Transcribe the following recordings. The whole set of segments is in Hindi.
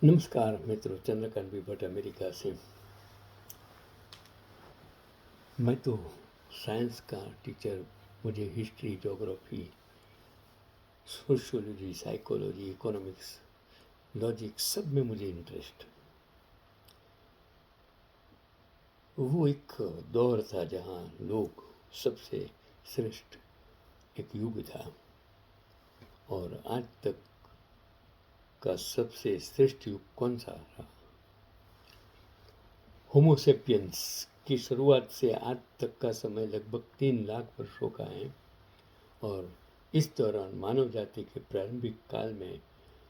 नमस्कार मित्रों, चंद्रकांत बी भट्ट अमेरिका से। मैं तो साइंस का टीचर, मुझे history, geography, sociology, psychology, economics, logic सब में मुझे इंटरेस्ट। वो एक दौर था जहाँ लोग सबसे श्रेष्ठ एक युग था, और आज तक का सबसे श्रेष्ठ युग कौन सा रहा? होमोसेपियंस की शुरुआत से आज तक का समय लगभग 3 लाख वर्षों का है, और इस दौरान मानव जाति के प्रारंभिक काल में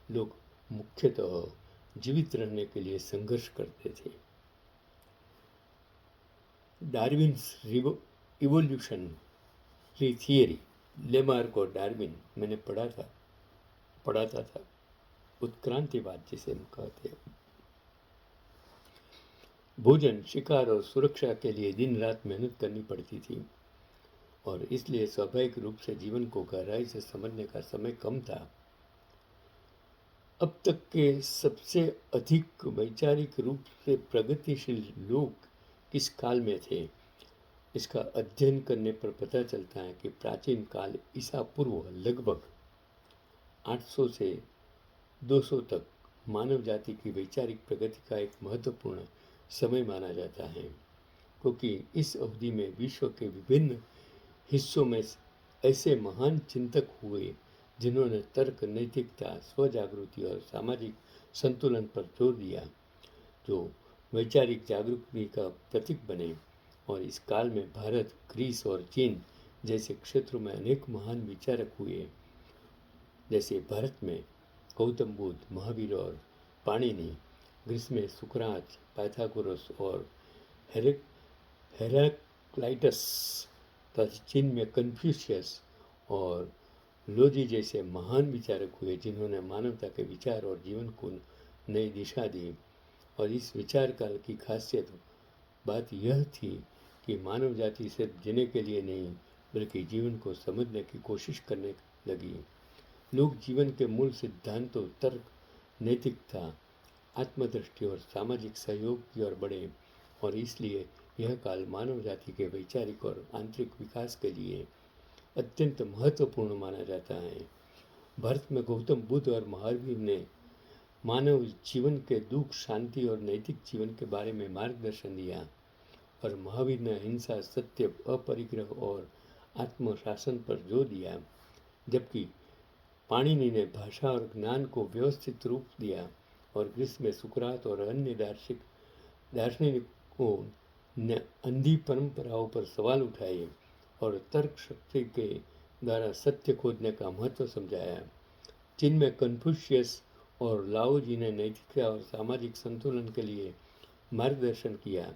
लोग मुख्यतः जीवित रहने के लिए संघर्ष करते थे। डार्विन्स इवोल्यूशनरी थियरी, लेमार्क और डार्विन मैंने पढ़ाता था। उत्क्रांतिवाद जिसे हम कहते हैं। भोजन, शिकार और सुरक्षा के लिए दिन रात मेहनत करनी पड़ती थी, और इसलिए स्वाभाविक रूप से जीवन को गहराई से समझने का समय कम था। अब तक के सबसे अधिक वैचारिक रूप से प्रगतिशील लोग किस काल में थे, इसका अध्ययन करने पर पता चलता है कि प्राचीन काल ईसा पूर्व लगभग 800 से 200 तक मानव जाति की वैचारिक प्रगति का एक महत्वपूर्ण समय माना जाता है, क्योंकि इस अवधि में विश्व के विभिन्न हिस्सों में ऐसे महान चिंतक हुए जिन्होंने तर्क, नैतिकता, स्वजागृति और सामाजिक संतुलन पर जोर दिया, जो वैचारिक जागरूकता का प्रतीक बने। और इस काल में भारत, ग्रीस और चीन जैसे क्षेत्रों में अनेक महान विचारक हुए। जैसे भारत में गौतम बुद्ध, महावीर और पाणिनि, ग्रीस में सुकरात, पाइथागोरस और हेराक्लाइटस, तथा चीन में कन्फ्यूशियस और लोजी जैसे महान विचारक हुए जिन्होंने मानवता के विचार और जीवन को नई दिशा दी। और इस विचार काल की खासियत बात यह थी कि मानव जाति सिर्फ जीने के लिए नहीं, बल्कि जीवन को समझने की कोशिश करने लगी। लोग जीवन के मूल सिद्धांतों, तर्क, नैतिकता, आत्मदृष्टि और सामाजिक सहयोग की ओर बढ़े, और इसलिए यह काल मानव जाति के वैचारिक और आंतरिक विकास के लिए अत्यंत महत्वपूर्ण माना जाता है। भारत में गौतम बुद्ध और महावीर ने मानव जीवन के दुख, शांति और नैतिक जीवन के बारे में मार्गदर्शन दिया, और महावीर ने अहिंसा, सत्य, अपरिग्रह और आत्मशासन पर जोर दिया, जबकि पाणिनि ने भाषा और ज्ञान को व्यवस्थित रूप दिया, और ग्रीस में सुकरात और अन्य दार्शनिकों ने अंधी परंपराओं पर सवाल उठाए और तर्क शक्ति के द्वारा सत्य खोजने का महत्व समझाया। चीन में कन्फ्यूशियस और लाओ जी ने नैतिकता और सामाजिक संतुलन के लिए मार्गदर्शन किया।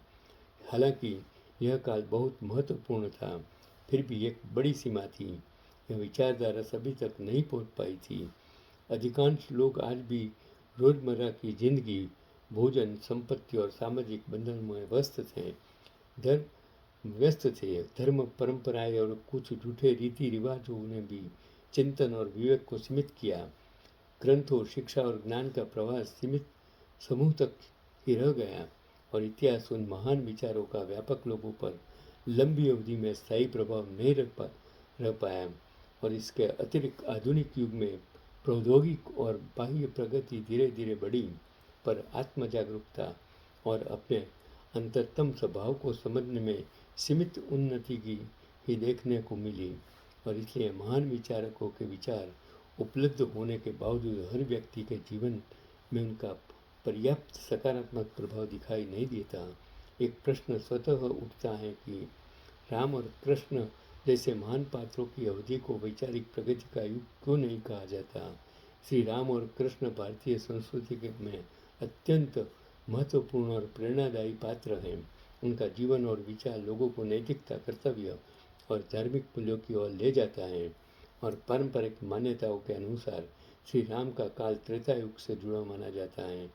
हालांकि यह काल बहुत महत्वपूर्ण था, फिर भी एक बड़ी सीमा थी। यह विचारधारा सभी तक नहीं पहुंच पाई थी। अधिकांश लोग आज भी रोजमर्रा की जिंदगी, भोजन, संपत्ति और सामाजिक बंधन में व्यस्त थे। धर्म, परंपराएं और कुछ झूठे रीति रिवाजों ने भी चिंतन और विवेक को सीमित किया। ग्रंथों, शिक्षा और ज्ञान का प्रवाह सीमित समूह तक ही रह गया, और इतिहास उन महान विचारों का व्यापक लोगों पर लंबी अवधि में स्थायी प्रभाव नहीं रह पाया। और इसके अतिरिक्त आधुनिक युग में प्रौद्योगिक और बाह्य प्रगति धीरे धीरे बढ़ी, पर आत्म जागरूकता और अपने अंतरतम स्वभाव को समझने में सीमित उन्नति की ही देखने को मिली। और इसलिए महान विचारकों के विचार उपलब्ध होने के बावजूद हर व्यक्ति के जीवन में उनका पर्याप्त सकारात्मक प्रभाव दिखाई नहीं देता। एक प्रश्न स्वतः उठता है कि राम और कृष्ण जैसे महान पात्रों की अवधि को वैचारिक प्रगति का युग क्यों नहीं कहा जाता? श्री राम और कृष्ण भारतीय संस्कृति में अत्यंत महत्वपूर्ण और प्रेरणादायी पात्र हैं। उनका जीवन और विचार लोगों को नैतिकता, कर्तव्य और धार्मिक मूल्यों की ओर ले जाता है। और पारंपरिक मान्यताओं के अनुसार श्री राम का काल त्रेता युग से जुड़ा माना जाता है,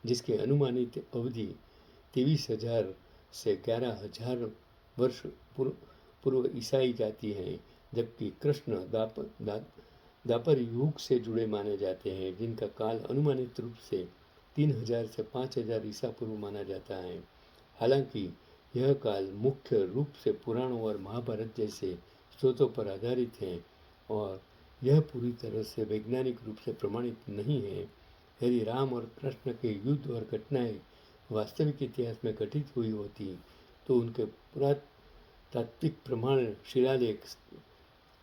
जिसकी अनुमानित अवधि 23,000 से 11,000 वर्ष पूर्व ईसाई जाती है, जबकि कृष्ण द्वापर युग से जुड़े माने जाते हैं, जिनका काल अनुमानित रूप से 3000 से 5000 ईसा पूर्व माना जाता है। हालांकि यह काल मुख्य रूप से पुराणों और महाभारत जैसे स्रोतों पर आधारित है और यह पूरी तरह से वैज्ञानिक रूप से प्रमाणित नहीं है। यदि राम और कृष्ण के युद्ध और घटनाएं वास्तविक इतिहास में घटित हुई होती तो उनके पुरातात्विक प्रमाण, शिलालेख,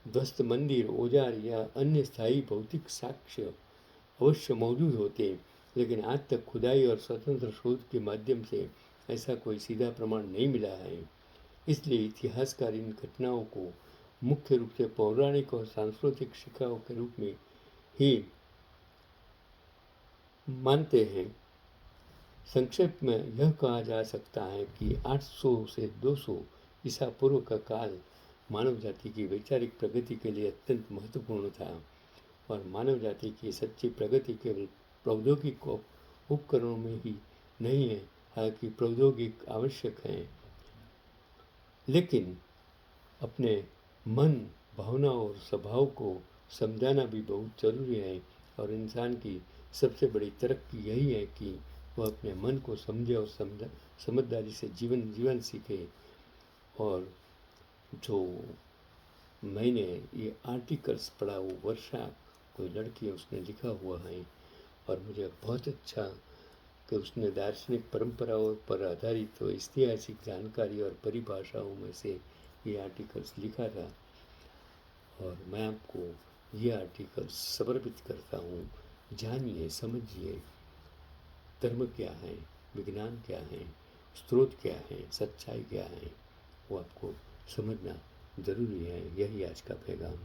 ध्वस्त मंदिर, औजार या अन्य स्थायी भौतिक साक्ष्य अवश्य मौजूद होते, लेकिन आज तक खुदाई और स्वतंत्र शोध के माध्यम से ऐसा कोई सीधा प्रमाण नहीं मिला है। इसलिए इतिहासकार इन घटनाओं को मुख्य रूप से पौराणिक और सांस्कृतिक शिक्षाओं के रूप में ही मानते हैं। संक्षेप में यह कहा जा सकता है कि 800 से 200 ईसा पूर्व का काल मानव जाति की वैचारिक प्रगति के लिए अत्यंत महत्वपूर्ण था और मानव जाति की सच्ची प्रगति केवल प्रौद्योगिक उपकरणों में ही नहीं है। हालांकि प्रौद्योगिक आवश्यक हैं, लेकिन अपने मन, भावना और स्वभाव को समझाना भी बहुत जरूरी है और इंसान की सबसे बड़ी तरक्की यही है कि वह अपने मन को समझे और समझदारी से जीवन सीखे। और जो मैंने ये आर्टिकल्स पढ़ा वो वर्षा, कोई लड़की है, उसने लिखा हुआ है और मुझे बहुत अच्छा कि उसने दार्शनिक परंपराओं पर आधारित ऐतिहासिक जानकारी और परिभाषाओं में से ये आर्टिकल्स लिखा था और मैं आपको ये आर्टिकल्स समर्पित करता हूँ। जानिए, समझिए, धर्म क्या है, विज्ञान क्या है, स्रोत क्या है, सच्चाई क्या है, वो आपको समझना ज़रूरी है। यही आज का पैगाम।